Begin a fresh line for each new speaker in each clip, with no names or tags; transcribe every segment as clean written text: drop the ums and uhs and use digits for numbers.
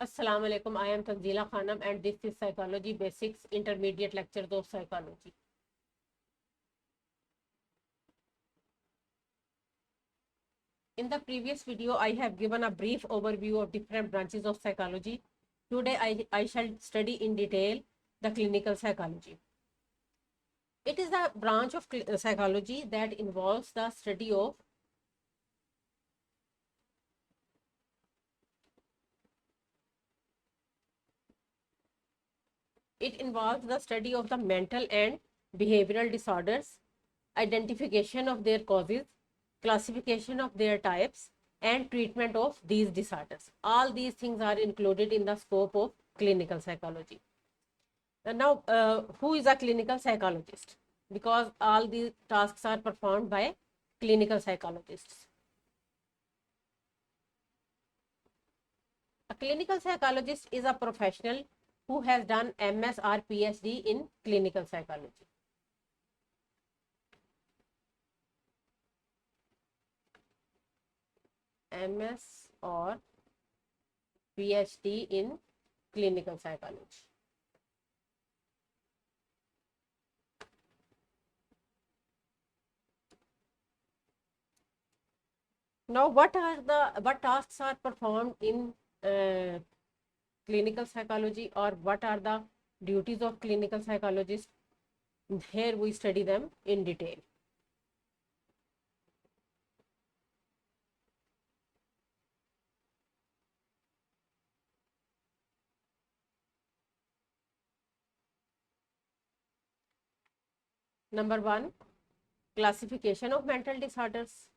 Assalamu alaikum. I am Tanzila Khanam and this is Psychology Basics Intermediate Lectures of Psychology. In the previous video, I have given a brief overview of different branches of psychology. Today, I shall study in detail the clinical psychology. It is a branch of psychology that involves the study of the mental and behavioral disorders, identification of their causes, classification of their types, and treatment of these disorders. All these things are included in the scope of clinical psychology. And now, who is a clinical psychologist? Because all these tasks are performed by clinical psychologists. A clinical psychologist is a professional who has done MS or PhD in clinical psychology. MS or PhD in clinical psychology. Now, what tasks are performed in clinical psychology, or what are the duties of clinical psychologist? Here we study them in detail. Number one, classification of mental disorders.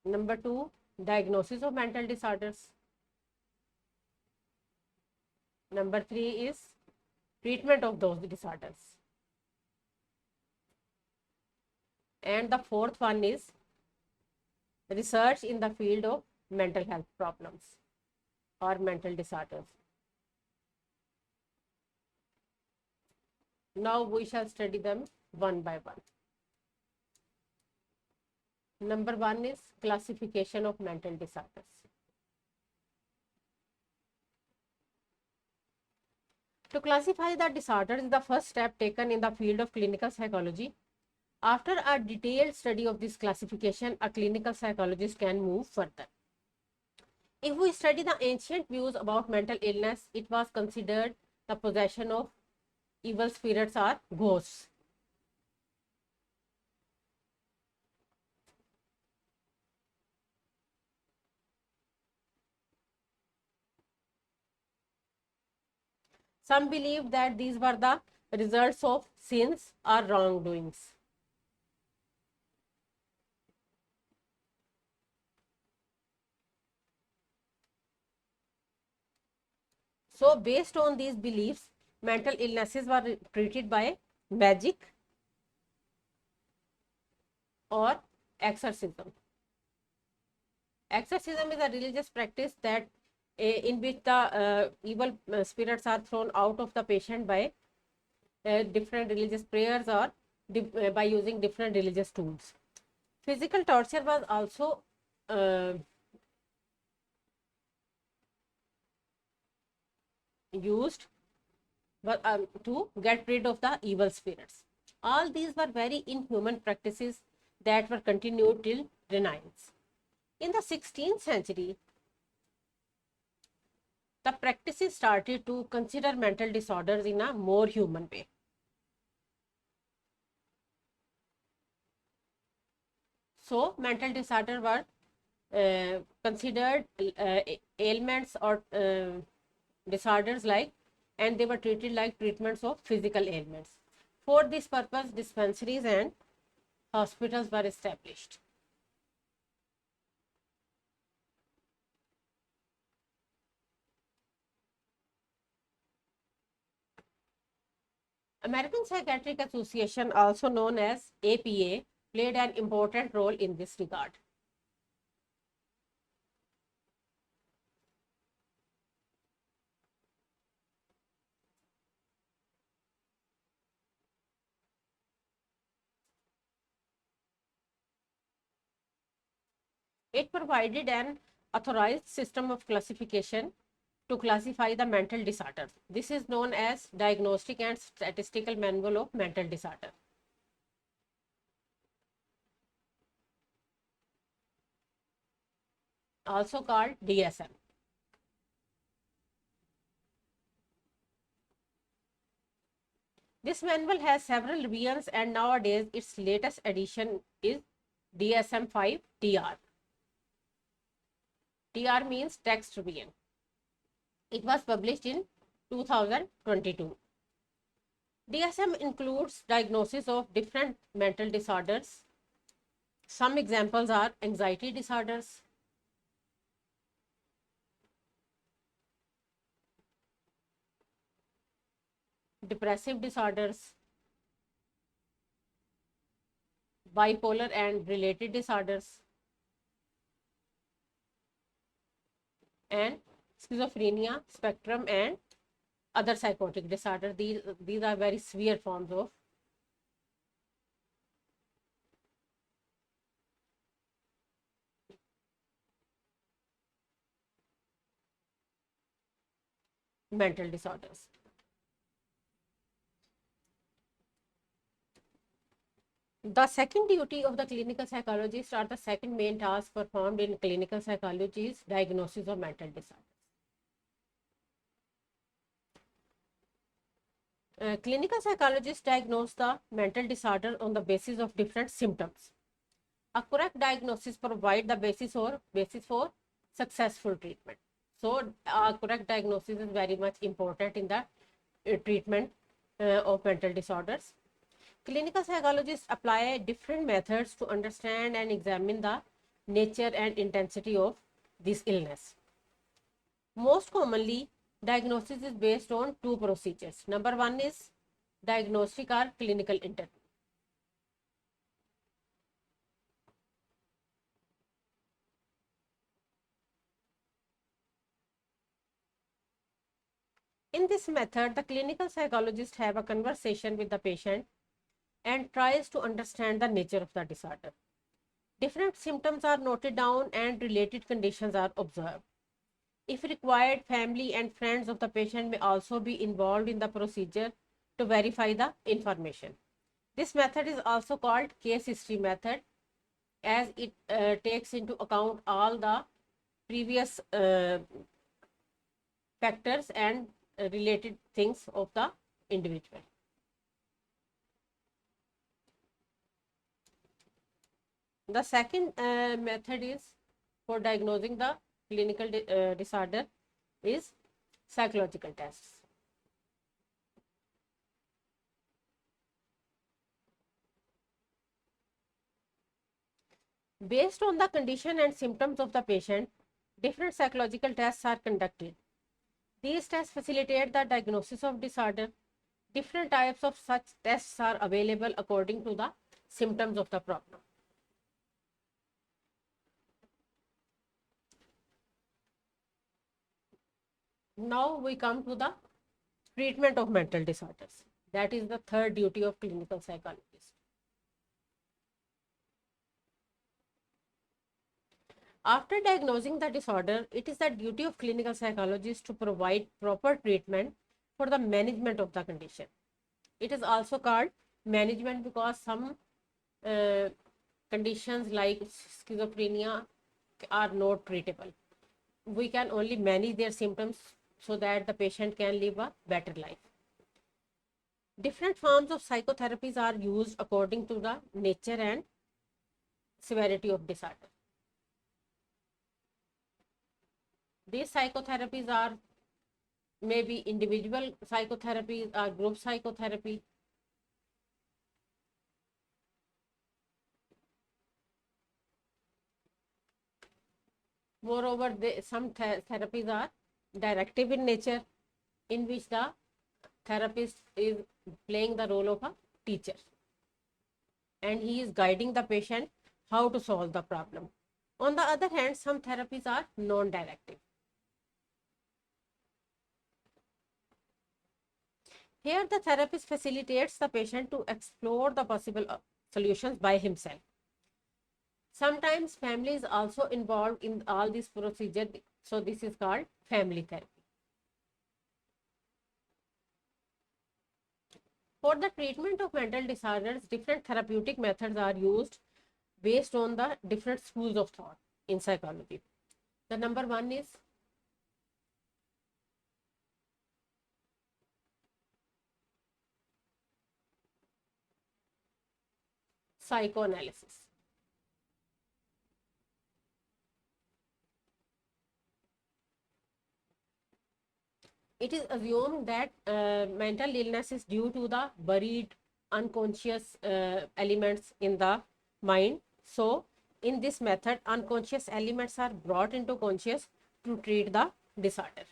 Number two, diagnosis of mental disorders. Number three is treatment of those disorders. And the fourth one is research in the field of mental health problems or mental disorders. Now we shall study them one by one. Number one is classification of mental disorders. To classify the disorders is the first step taken in the field of clinical psychology. After a detailed study of this classification, a clinical psychologist can move further. If we study the ancient views about mental illness, it was considered the possession of evil spirits or ghosts. Some believed that these were the results of sins or wrongdoings. So, based on these beliefs, mental illnesses were treated by magic or exorcism. Exorcism is a religious practice that in which the evil spirits are thrown out of the patient by different religious prayers or by using different religious tools. Physical torture was also used to get rid of the evil spirits. All these were very inhuman practices that were continued till Renaissance. In the 16th century, the practices started to consider mental disorders in a more human way. So, mental disorders were considered ailments or disorders like, and they were treated like treatments of physical ailments. For this purpose, dispensaries and hospitals were established. American Psychiatric Association, also known as APA, played an important role in this regard. It provided an authorized system of classification to classify the mental disorders. This is known as Diagnostic and Statistical Manual of Mental Disorder. Also called DSM. This manual has several revisions and nowadays its latest edition is DSM-5 TR. TR means text revision. It was published in 2022. DSM includes diagnosis of different mental disorders. Some examples are anxiety disorders, depressive disorders, bipolar and related disorders, and schizophrenia, spectrum, and other psychotic disorders. These are very severe forms of mental disorders. The second duty of the clinical psychologist, or the second main task performed in clinical psychology, is diagnosis of mental disorders. Clinical psychologists diagnose the mental disorder on the basis of different symptoms. A correct diagnosis provides the basis for successful treatment. So, correct diagnosis is very much important in the treatment of mental disorders. Clinical psychologists apply different methods to understand and examine the nature and intensity of this illness. Most commonly, diagnosis is based on two procedures. Number one is diagnostic or clinical interview. In this method, the clinical psychologist have a conversation with the patient and tries to understand the nature of the disorder. Different symptoms are noted down and related conditions are observed. If required, family and friends of the patient may also be involved in the procedure to verify the information. This method is also called case history method, as it takes into account all the previous factors and related things of the individual. The second method is for diagnosing the clinical disorder is psychological tests. Based on the condition and symptoms of the patient, different psychological tests are conducted. These tests facilitate the diagnosis of disorder. Different types of such tests are available according to the symptoms of the problem. Now we come to the treatment of mental disorders. That is the third duty of clinical psychologist. After diagnosing the disorder, it is the duty of clinical psychologists to provide proper treatment for the management of the condition. It is also called management because some conditions like schizophrenia are not treatable. We can only manage their symptoms so that the patient can live a better life. Different forms of psychotherapies are used according to the nature and severity of disorder. These psychotherapies are maybe individual psychotherapy or group psychotherapy. Moreover, some therapies are directive in nature, in which the therapist is playing the role of a teacher and he is guiding the patient how to solve the problem. On the other hand, some therapies are non-directive. Here, the therapist facilitates the patient to explore the possible solutions by himself. Sometimes family is also involved in all these procedure. So this is called family therapy. For the treatment of mental disorders, different therapeutic methods are used based on the different schools of thought in psychology. The number one is psychoanalysis. It is assumed that mental illness is due to the buried unconscious elements in the mind. So, in this method, unconscious elements are brought into conscious to treat the disorder.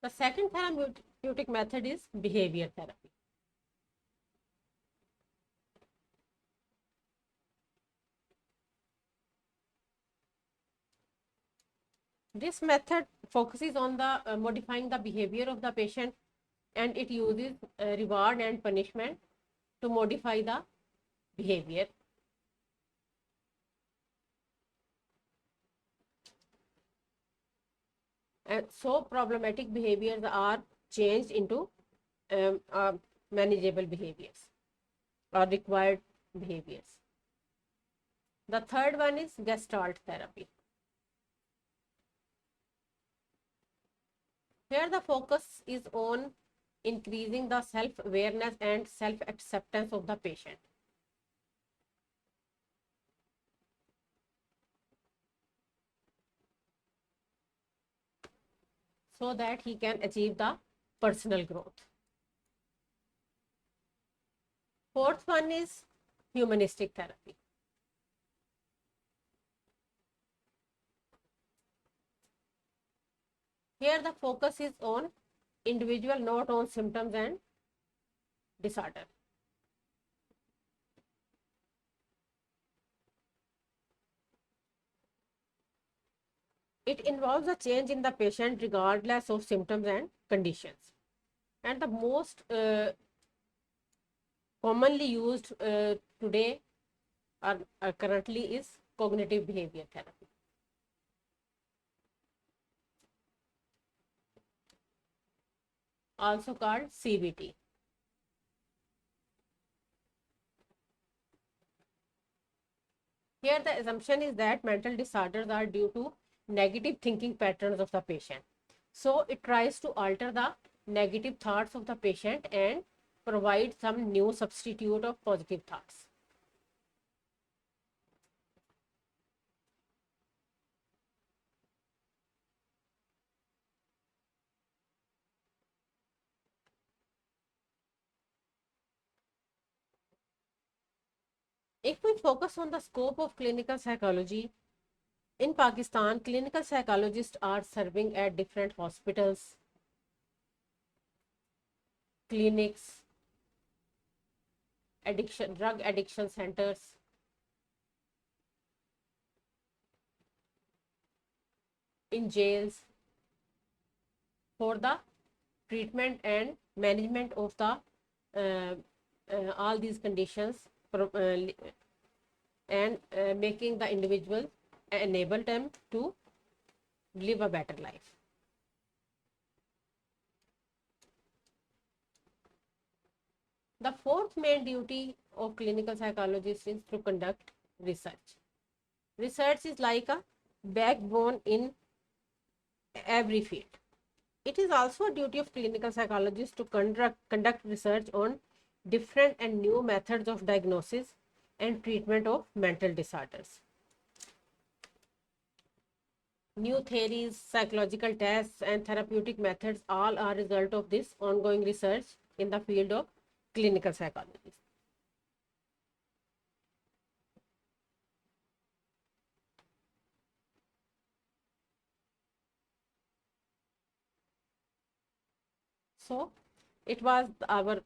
The second therapeutic method is behavior therapy. This method focuses on the modifying the behavior of the patient, and it uses reward and punishment to modify the behavior. And so problematic behaviors are changed into manageable behaviors or required behaviors. The third one is Gestalt therapy. Here the focus is on increasing the self-awareness and self-acceptance of the patient. So that he can achieve the personal growth. Fourth one is humanistic therapy. Here the focus is on individual, not on symptoms and disorder. It involves a change in the patient regardless of symptoms and conditions. And the most commonly used today or currently is cognitive behavior therapy. Also called CBT. Here the assumption is that mental disorders are due to negative thinking patterns of the patient. So it tries to alter the negative thoughts of the patient and provide some new substitute of positive thoughts. If we focus on the scope of clinical psychology, in Pakistan, clinical psychologists are serving at different hospitals, clinics, drug addiction centers, in jails for the treatment and management of the all these conditions and making the individual enable them to live a better life. The fourth main duty of clinical psychologists is to conduct research. Research is like a backbone in every field. It is also a duty of clinical psychologists to conduct research on different and new methods of diagnosis and treatment of mental disorders. New theories, psychological tests, and therapeutic methods all are a result of this ongoing research in the field of clinical psychology. So, it was our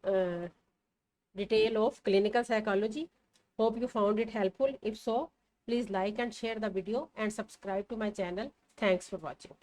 detail of clinical psychology. Hope you found it helpful. If so, Please like and share the video and subscribe to my channel. Thanks for watching.